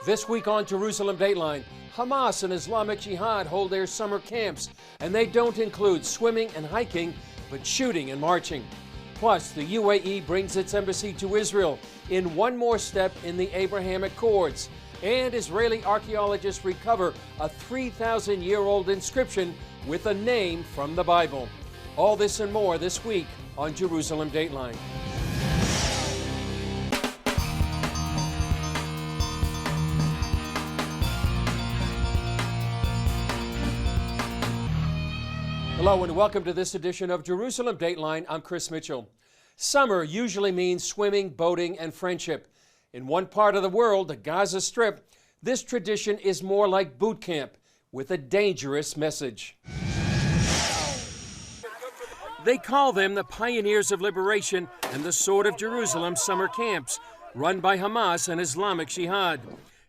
This week on Jerusalem Dateline, Hamas and Islamic Jihad hold their summer camps, and they don't include swimming and hiking, but shooting and marching. Plus, the UAE brings its embassy to Israel in one more step in the Abrahamic Accords, and Israeli archaeologists recover a 3,000-year-old inscription with a name from the Bible. All this and more this week on Jerusalem Dateline. Hello and welcome to this edition of Jerusalem Dateline. I'm Chris Mitchell. Summer usually means swimming, boating, and friendship. In one part of the world, the Gaza Strip, this tradition is more like boot camp with a dangerous message. They call them the Pioneers of Liberation and the Sword of Jerusalem summer camps, run by Hamas and Islamic Jihad.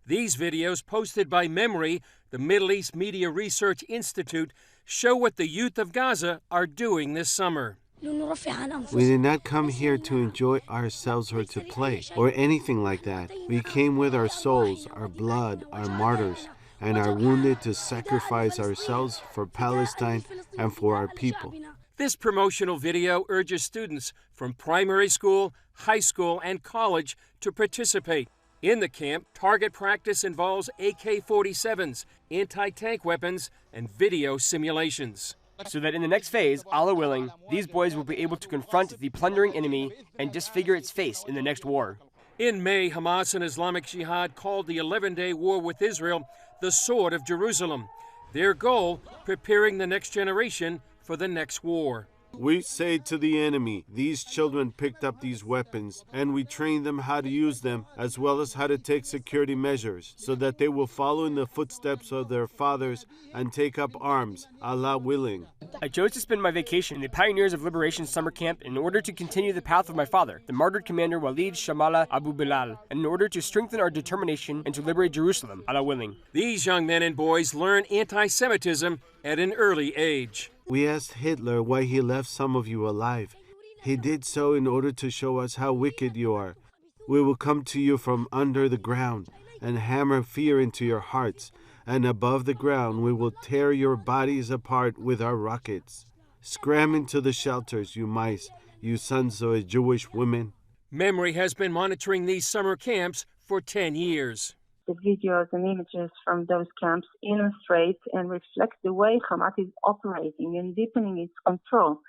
These videos, posted by Memory, the Middle East Media Research Institute, show what the youth of Gaza are doing this summer. We did not come here to enjoy ourselves or to play or anything like that. We came with our souls, our blood, our martyrs, and are wounded to sacrifice ourselves for Palestine and for our people. This promotional video urges students from primary school, high school, and college to participate. In the camp, target practice involves AK-47s, anti-tank weapons, and video simulations. So that in the next phase, Allah willing, these boys will be able to confront the plundering enemy and disfigure its face in the next war. In May, Hamas and Islamic Jihad called the 11-day war with Israel the Sword of Jerusalem. Their goal, preparing the next generation for the next war. We say to the enemy, these children picked up these weapons, and we trained them how to use them, as well as how to take security measures, so that they will follow in the footsteps of their fathers and take up arms, Allah willing. I chose to spend my vacation in the Pioneers of Liberation summer camp in order to continue the path of my father, the martyred commander Walid Shamala Abu Bilal, and in order to strengthen our determination and to liberate Jerusalem, Allah willing. These young men and boys learn anti-Semitism at an early age. We asked Hitler why he left some of you alive. He did so in order to show us how wicked you are. We will come to you from under the ground and hammer fear into your hearts, and above the ground we will tear your bodies apart with our rockets. Scram into the shelters, you mice, you sons of Jewish women. Memory has been monitoring these summer camps for 10 years. The videos and images from those camps illustrate and reflect the way Hamas is operating and deepening its control.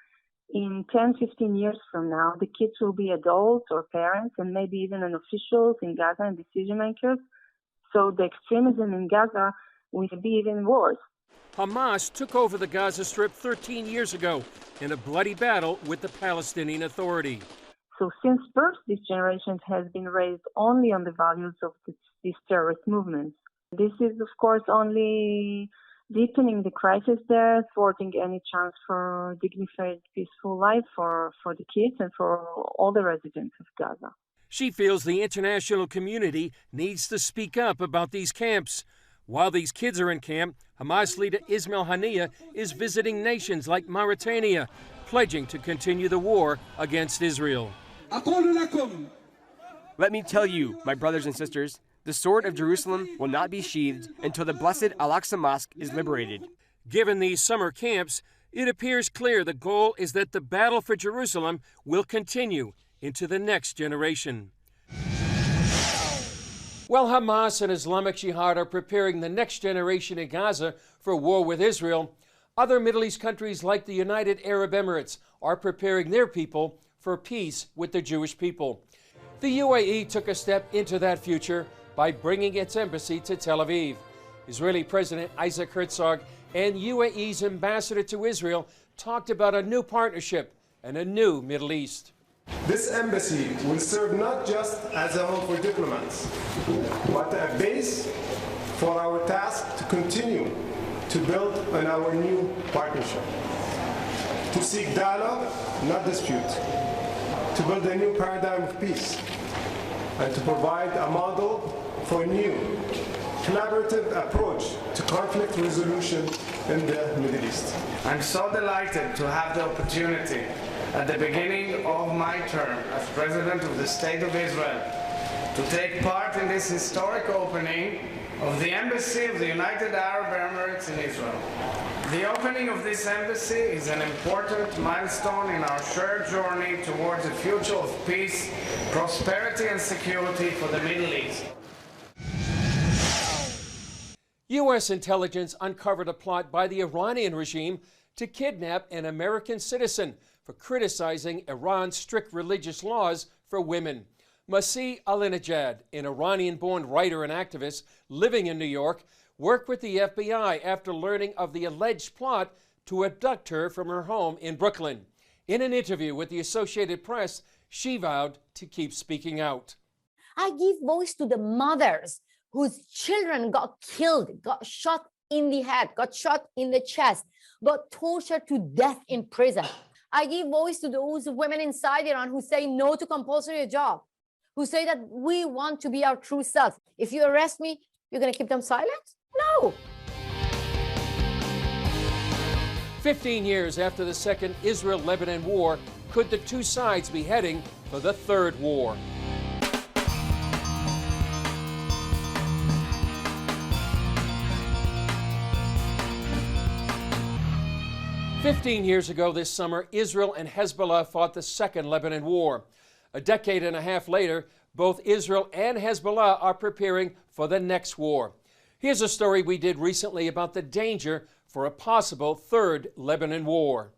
In 10-15 years from now, the kids will be adults or parents and maybe even an officials in Gaza and decision makers. So the extremism in Gaza will be even worse. Hamas took over the Gaza Strip 13 years ago in a bloody battle with the Palestinian Authority. So since birth, this generation has been raised only on the values of these terrorist movements. This is, of course, only deepening the crisis there, thwarting any chance for dignified, peaceful life for the kids and for all the residents of Gaza. She feels the international community needs to speak up about these camps. While these kids are in camp, Hamas leader Ismail Haniyeh is visiting nations like Mauritania, pledging to continue the war against Israel. Let me tell you, my brothers and sisters, the sword of Jerusalem will not be sheathed until the blessed Al-Aqsa Mosque is liberated. Given these summer camps, it appears clear the goal is that the battle for Jerusalem will continue into the next generation. While Hamas and Islamic Jihad are preparing the next generation in Gaza for war with Israel, other Middle East countries like the United Arab Emirates are preparing their people for peace with the Jewish people. The UAE took a step into that future by bringing its embassy to Tel Aviv. Israeli President Isaac Herzog and UAE's ambassador to Israel talked about a new partnership and a new Middle East. This embassy will serve not just as a home for diplomats, but a base for our task to continue to build on our new partnership, to seek dialogue, not dispute, to build a new paradigm of peace, and to provide a model for a new collaborative approach to conflict resolution in the Middle East. I'm so delighted to have the opportunity at the beginning of my term as President of the State of Israel to take part in this historic opening of the Embassy of the United Arab Emirates in Israel. The opening of this embassy is an important milestone in our shared journey towards a future of peace, prosperity, and security for the Middle East. U.S. intelligence uncovered a plot by the Iranian regime to kidnap an American citizen for criticizing Iran's strict religious laws for women. Masih Alinejad, an Iranian-born writer and activist living in New York, worked with the FBI after learning of the alleged plot to abduct her from her home in Brooklyn. In an interview with the Associated Press, she vowed to keep speaking out. I give voice to the mothers whose children got killed, got shot in the head, got shot in the chest, got tortured to death in prison. I give voice to those women inside Iran who say no to compulsory hijab, who say that we want to be our true self. If you arrest me, you're going to keep them silent? No. 15 years after the Second Israel-Lebanon War, could the two sides be heading for the third war? "15 years ago this summer, Israel and Hezbollah fought the Second Lebanon War. A decade and a half later, both Israel and Hezbollah are preparing for the next war. Here's a story we did recently about the danger for a possible third Lebanon war.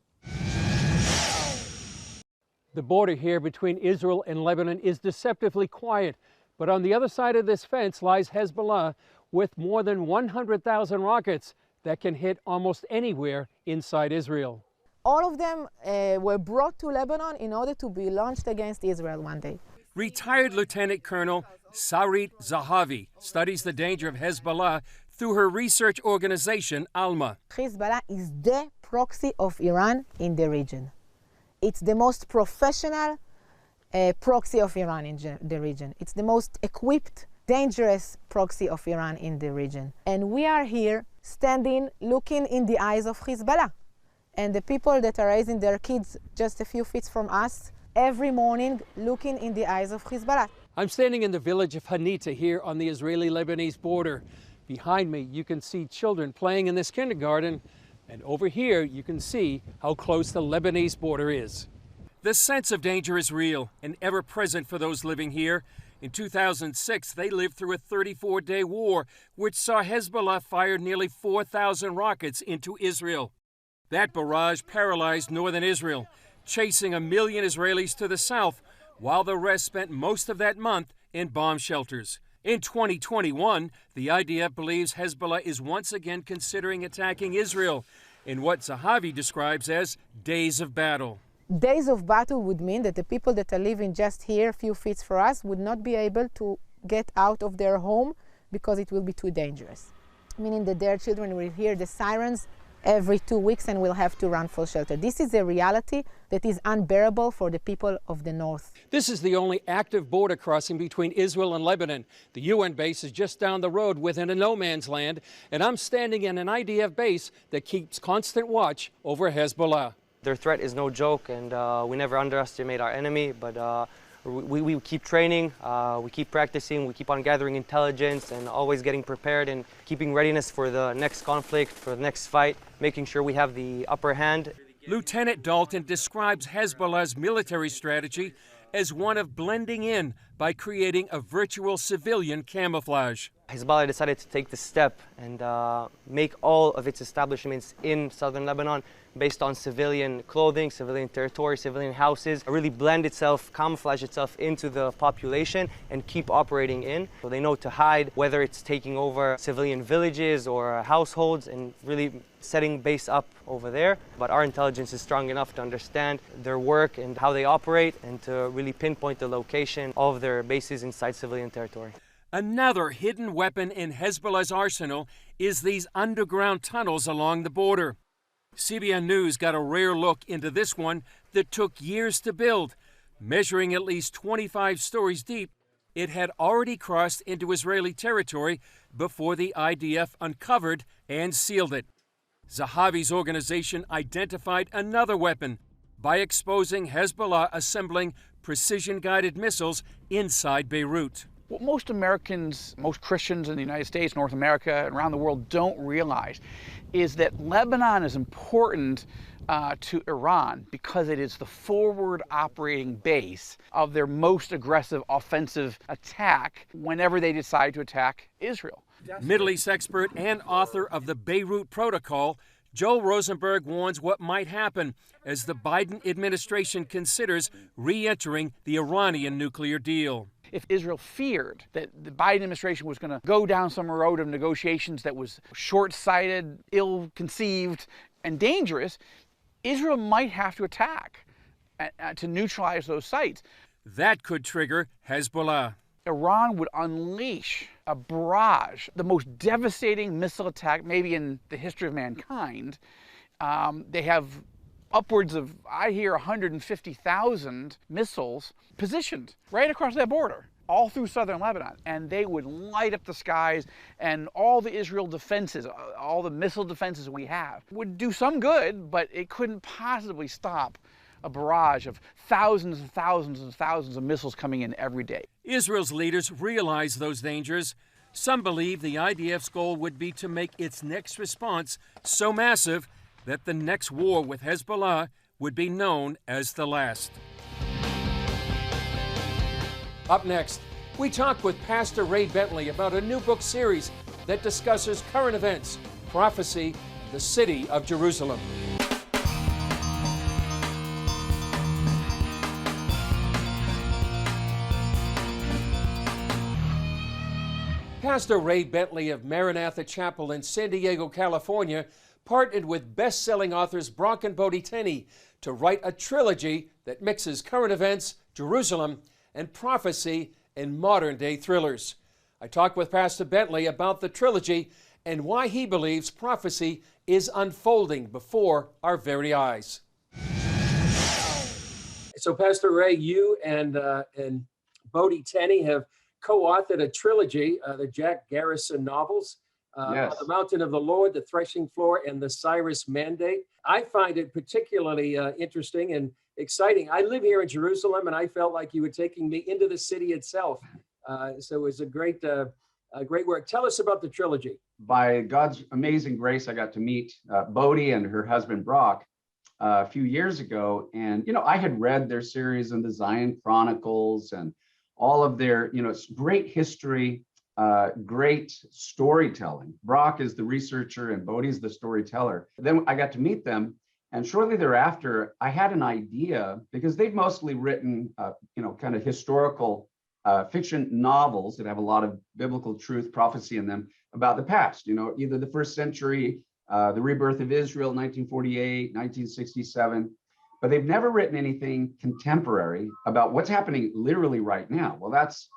The border here between Israel and Lebanon is deceptively quiet, but on the other side of this fence lies Hezbollah with more than 100,000 rockets that can hit almost anywhere inside Israel. All of them were brought to Lebanon in order to be launched against Israel one day. Retired Lieutenant Colonel Sarit Zahavi studies the danger of Hezbollah through her research organization, Alma. Hezbollah is the proxy of Iran in the region. It's the most professional proxy of Iran in the region. It's the most equipped, dangerous proxy of Iran in the region. And we are here standing, looking in the eyes of Hezbollah. And the people that are raising their kids just a few feet from us, every morning looking in the eyes of Hezbollah. I'm standing in the village of Hanita here on the Israeli-Lebanese border. Behind me, you can see children playing in this kindergarten, and over here, you can see how close the Lebanese border is. The sense of danger is real and ever present for those living here. In 2006, they lived through a 34-day war, which saw Hezbollah fire nearly 4,000 rockets into Israel. That barrage paralyzed northern Israel, chasing 1 million Israelis to the south, while the rest spent most of that month in bomb shelters. In 2021, the IDF believes Hezbollah is once again considering attacking Israel in what Zahavi describes as days of battle. Days of battle would mean that the people that are living just here, a few feet from us, would not be able to get out of their home because it will be too dangerous. Meaning that their children will hear the sirens every 2 weeks and will have to run for shelter. This is a reality that is unbearable for the people of the north. This is the only active border crossing between Israel and Lebanon. The UN base is just down the road within a no man's land, and I'm standing in an IDF base that keeps constant watch over Hezbollah. Their threat is no joke, and we never underestimate our enemy, but we keep training, we keep practicing, we keep on gathering intelligence and always getting prepared and keeping readiness for the next conflict, for the next fight, making sure we have the upper hand. Lieutenant Dalton describes Hezbollah's military strategy as one of blending in by creating a virtual civilian camouflage. Hezbollah decided to take the step and make all of its establishments in southern Lebanon based on civilian clothing, civilian territory, civilian houses, really blend itself, camouflage itself into the population and keep operating in. So they know to hide, whether it's taking over civilian villages or households and really setting base up over there. But our intelligence is strong enough to understand their work and how they operate and to really pinpoint the location of their bases inside civilian territory. Another hidden weapon in Hezbollah's arsenal is these underground tunnels along the border. CBN News got a rare look into this one that took years to build. Measuring at least 25 stories deep, it had already crossed into Israeli territory before the IDF uncovered and sealed it. Zahavi's organization identified another weapon by exposing Hezbollah assembling precision-guided missiles inside Beirut. What most Americans, most Christians in the United States, North America, and around the world don't realize is that Lebanon is important to Iran because it is the forward operating base of their most aggressive offensive attack whenever they decide to attack Israel. Middle East expert and author of the Beirut Protocol, Joel Rosenberg warns what might happen as the Biden administration considers re-entering the Iranian nuclear deal. If Israel feared that the Biden administration was going to go down some road of negotiations that was short-sighted, ill-conceived, and dangerous, Israel might have to attack to neutralize those sites. That could trigger Hezbollah. Iran would unleash a barrage, the most devastating missile attack maybe in the history of mankind. They have upwards of, I hear, 150,000 missiles positioned right across that border, all through southern Lebanon. And they would light up the skies, and all the Israel defenses, all the missile defenses we have, would do some good, but it couldn't possibly stop a barrage of thousands and thousands and thousands of missiles coming in every day. Israel's leaders realize those dangers. Some believe the IDF's goal would be to make its next response so massive that the next war with Hezbollah would be known as the last. Up next, we talk with Pastor Ray Bentley about a new book series that discusses current events, prophecy, the city of Jerusalem. Pastor Ray Bentley of Maranatha Chapel in San Diego, California, partnered with best-selling authors Brock and Bodie Tenney to write a trilogy that mixes current events, Jerusalem, and prophecy in modern-day thrillers. I talked with Pastor Bentley about the trilogy and why he believes prophecy is unfolding before our very eyes. So, Pastor Ray, you and Bodie Tenney have co-authored a trilogy, the Jack Garrison novels, Yes. The Mountain of the Lord, The Threshing Floor, and The Cyrus Mandate. I find it particularly interesting and exciting. I live here in Jerusalem, and I felt like you were taking me into the city itself. So it was a great work. Tell us about the trilogy. By God's amazing grace, I got to meet Bodie and her husband Brock a few years ago. And, I had read their series in the Zion Chronicles and all of their, it's great history, great storytelling. Brock is the researcher and Bodie's the storyteller. Then I got to meet them. And shortly thereafter, I had an idea because they've mostly written, kind of historical fiction novels that have a lot of biblical truth, prophecy in them about the past, either the first century, the rebirth of Israel, 1948, 1967. But they've never written anything contemporary about what's happening literally right now. Well, that's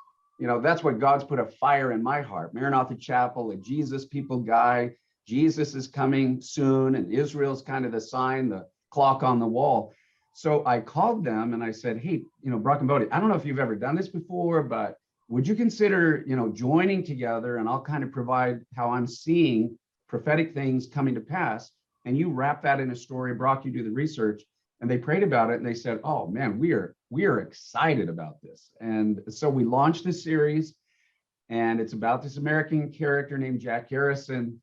what God's put a fire in my heart. Maranatha Chapel, a Jesus people guy. Jesus is coming soon, and Israel's kind of the sign, the clock on the wall. So I called them and I said, hey, Brock and Bodie, I don't know if you've ever done this before, but would you consider, joining together, and I'll kind of provide how I'm seeing prophetic things coming to pass, and you wrap that in a story. Brock, you do the research. And they prayed about it and they said, oh man, we are excited about this. And so we launched this series, and it's about this American character named Jack Garrison,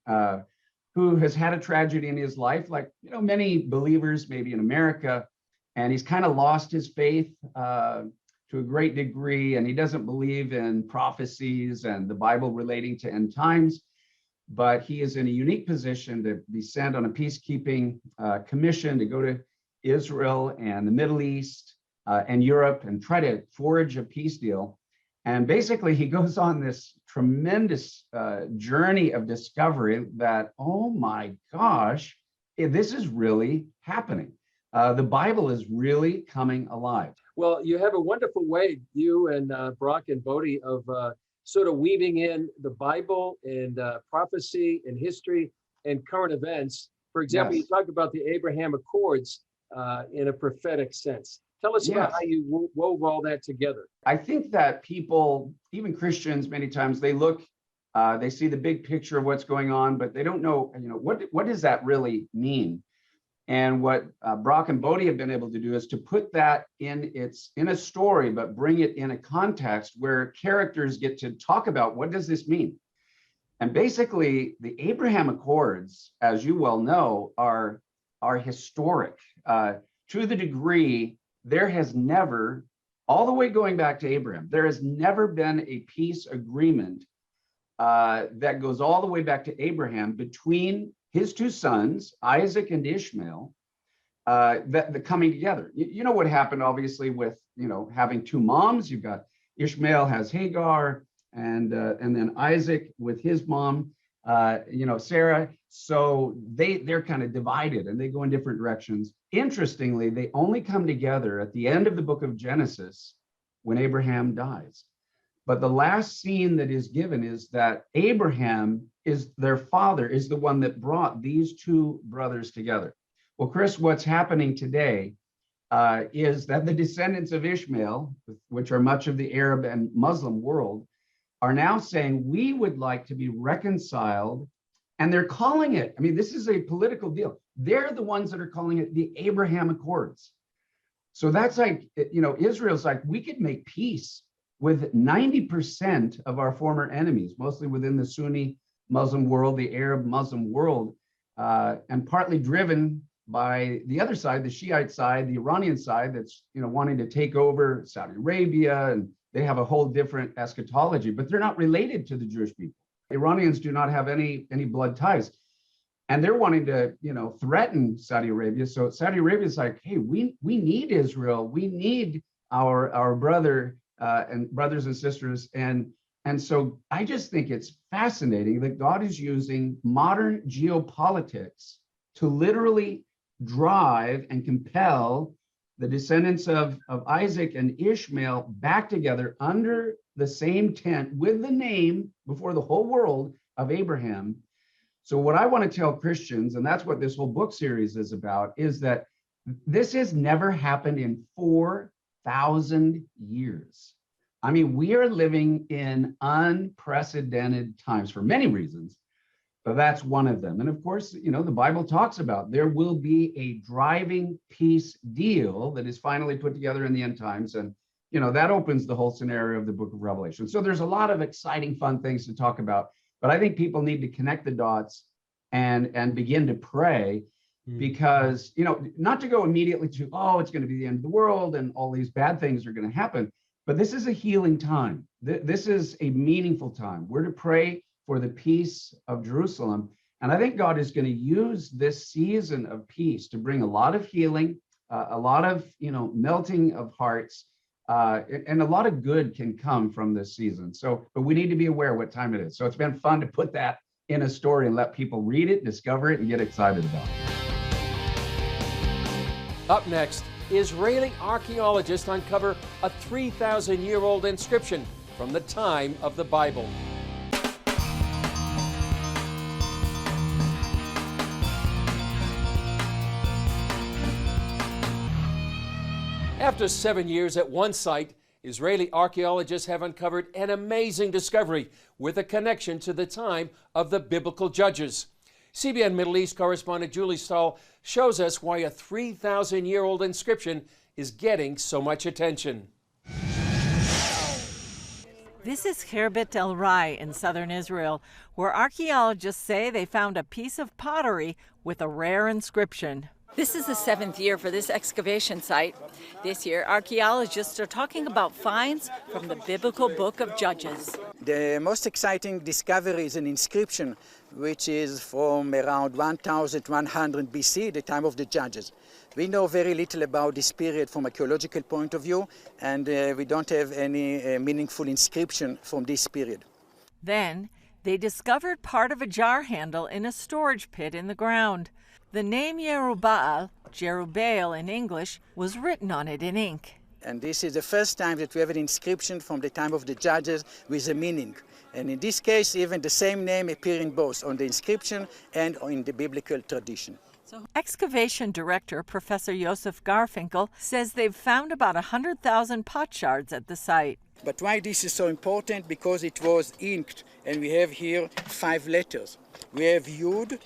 who has had a tragedy in his life, like, many believers maybe in America, and he's kind of lost his faith to a great degree, and he doesn't believe in prophecies and the Bible relating to end times. But he is in a unique position to be sent on a peacekeeping commission to go to Israel and the Middle East and Europe and try to forge a peace deal. And basically he goes on this tremendous journey of discovery that, oh my gosh, this is really happening. The Bible is really coming alive. Well, you have a wonderful way, you and Brock and Bodie, of sort of weaving in the Bible and prophecy and history and current events. For example, Yes. you talk about the Abraham Accords in a prophetic sense. Tell us about Yes. how you wove all that together. I think that people, even Christians, many times they look, they see the big picture of what's going on, but they don't know, what does that really mean? And what Brock and Bodie have been able to do is to put that in a story, but bring it in a context where characters get to talk about what does this mean. And basically, the Abraham Accords, as you well know, are historic to the degree there has never, all the way going back to Abraham, there has never been a peace agreement that goes all the way back to Abraham between his two sons, Isaac and Ishmael, that coming together. You know what happened, obviously, with having two moms. You've got Ishmael has Hagar, and then Isaac with his mom, Sarah. So they're kind of divided and they go in different directions. Interestingly, they only come together at the end of the book of Genesis when Abraham dies. But the last scene that is given is that Abraham is their father, is the one that brought these two brothers together. Well, Chris, what's happening today is that the descendants of Ishmael, which are much of the Arab and Muslim world, are now saying, we would like to be reconciled. And they're calling it, I mean, this is a political deal. They're the ones that are calling it the Abraham Accords. So that's like, Israel's like, we could make peace with 90% of our former enemies, mostly within the Sunni Muslim world, the Arab Muslim world, and partly driven by the other side, the Shiite side, the Iranian side, that's wanting to take over Saudi Arabia, and they have a whole different eschatology, but they're not related to the Jewish people. Iranians do not have any blood ties, and they're wanting to threaten Saudi Arabia. So Saudi Arabia is like, hey, we need Israel, we need our brother and brothers and sisters, and so I just think it's fascinating that God is using modern geopolitics to literally drive and compel the descendants of Isaac and Ishmael back together under the same tent with the name before the whole world of Abraham. So what I want to tell Christians, and that's what this whole book series is about, is that this has never happened in 4,000 years. I mean, we are living in unprecedented times for many reasons, but that's one of them. And of course, the Bible talks about there will be a driving peace deal that is finally put together in the end times. And, that opens the whole scenario of the book of Revelation. So there's a lot of exciting, fun things to talk about, but I think people need to connect the dots and begin to pray because, not to go immediately to, it's going to be the end of the world and all these bad things are going to happen, but this is a healing time. This is a meaningful time. We're to pray for the peace of Jerusalem. And I think God is going to use this season of peace to bring a lot of healing, a lot of, melting of hearts, and a lot of good can come from this season. So, but we need to be aware what time it is. So it's been fun to put that in a story and let people read it, discover it, and get excited about it. Up next, Israeli archaeologists uncover a 3,000-year-old inscription from the time of the Bible. After 7 years at one site, Israeli archaeologists have uncovered an amazing discovery with a connection to the time of the biblical judges. CBN Middle East correspondent Julie Stahl shows us why a 3,000-year-old inscription is getting so much attention. This is Khirbet El Rai in southern Israel, where archaeologists say they found a piece of pottery with a rare inscription. This is the 7th year for this excavation site. This year, archaeologists are talking about finds from the biblical book of Judges. The most exciting discovery is an inscription which is from around 1100 BC, the time of the Judges. We know very little about this period from archaeological point of view, and we don't have any meaningful inscription from this period. Then, they discovered part of a jar handle in a storage pit in the ground. The name Yerubbaal, Jerubbaal in English, was written on it in ink. And this is the first time that we have an inscription from the time of the Judges with a meaning. And in this case, even the same name appears in both on the inscription and in the biblical tradition. Excavation director Professor Yosef Garfinkel says they've found about 100,000 pot shards at the site. But why this is so important? Because it was inked, and we have here 5 letters. We have Yud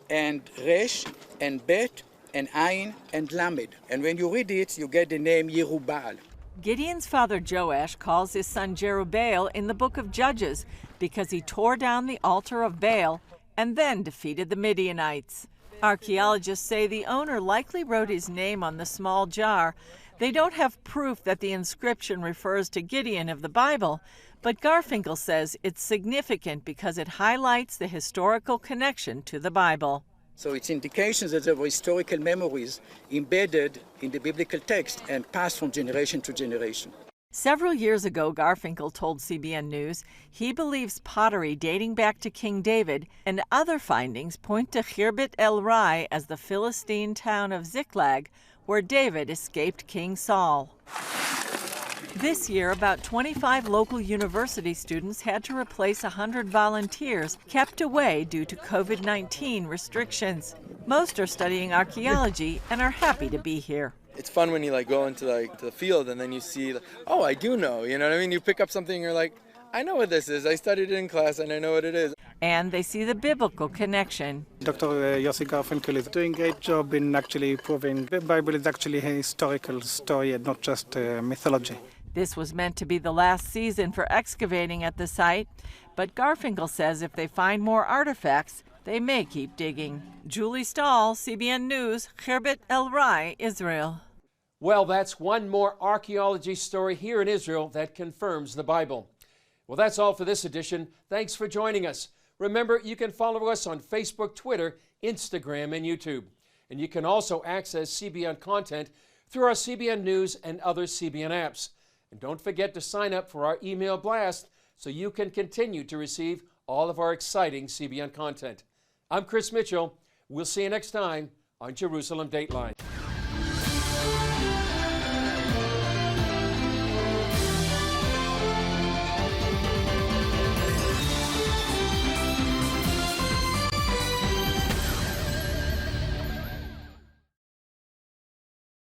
and Resh and Bet and Ayin and Lamed. And when you read it, you get the name Yerubbaal. Gideon's father Joash calls his son Jerubbaal in the book of Judges because he tore down the altar of Baal and then defeated the Midianites. Archaeologists say the owner likely wrote his name on the small jar. They don't have proof that the inscription refers to Gideon of the Bible, but Garfinkel says it's significant because it highlights the historical connection to the Bible. So it's indications that there were historical memories embedded in the biblical text and passed from generation to generation. Several years ago, Garfinkel told CBN News he believes pottery dating back to King David and other findings point to Khirbet el Rai as the Philistine town of Ziklag, where David escaped King Saul. This year, about 25 local university students had to replace 100 volunteers kept away due to COVID-19 restrictions. Most are studying archaeology and are happy to be here. It's fun when you go into the field and then you see, oh, I do know, you know what I mean? You pick up something and you're like, I know what this is. I studied it in class and I know what it is. And they see the biblical connection. Dr. Yossi Garfinkel is doing a great job in actually proving the Bible is actually a historical story and not just mythology. This was meant to be the last season for excavating at the site, but Garfinkel says if they find more artifacts, they may keep digging. Julie Stahl, CBN News, Khirbet el Rai, Israel. Well, that's one more archaeology story here in Israel that confirms the Bible. Well, that's all for this edition. Thanks for joining us. Remember, you can follow us on Facebook, Twitter, Instagram, and YouTube. And you can also access CBN content through our CBN News and other CBN apps. And don't forget to sign up for our email blast so you can continue to receive all of our exciting CBN content. I'm Chris Mitchell. We'll see you next time on Jerusalem Dateline.